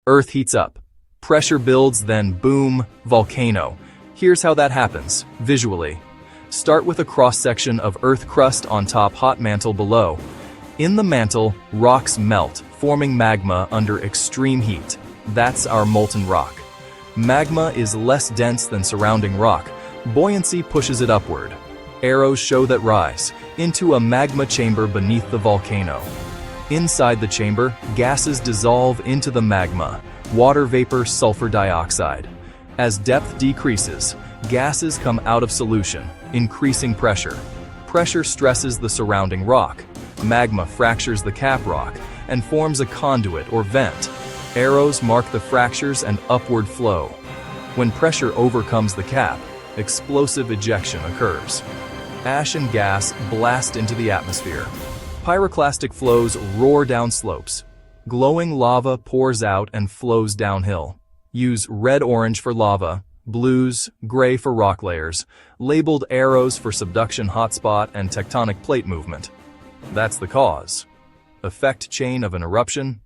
Earth heats up. Pressure builds, then boom, volcano. Here's how that happens, visually. Start with a cross-section of Earth crust on top, hot mantle below. In the mantle, rocks melt, forming magma under extreme heat. That's our molten rock. Magma is less dense than surrounding rock. Buoyancy pushes it upward. Arrows show that rise into a magma chamber beneath the volcano. Inside the chamber, gases dissolve into the magma. Water vapor, sulfur dioxide. As depth decreases, gases come out of solution, increasing pressure. Pressure stresses the surrounding rock. Magma fractures the cap rock and forms a conduit or vent. Arrows mark the fractures and upward flow. When pressure overcomes the cap, explosive ejection occurs. Ash and gas blast into the atmosphere. Pyroclastic flows roar down slopes. Glowing lava pours out and flows downhill. Use red-orange for lava, blues, gray for rock layers, labeled arrows for subduction hotspot and tectonic plate movement. That's the cause. Effect chain of an eruption.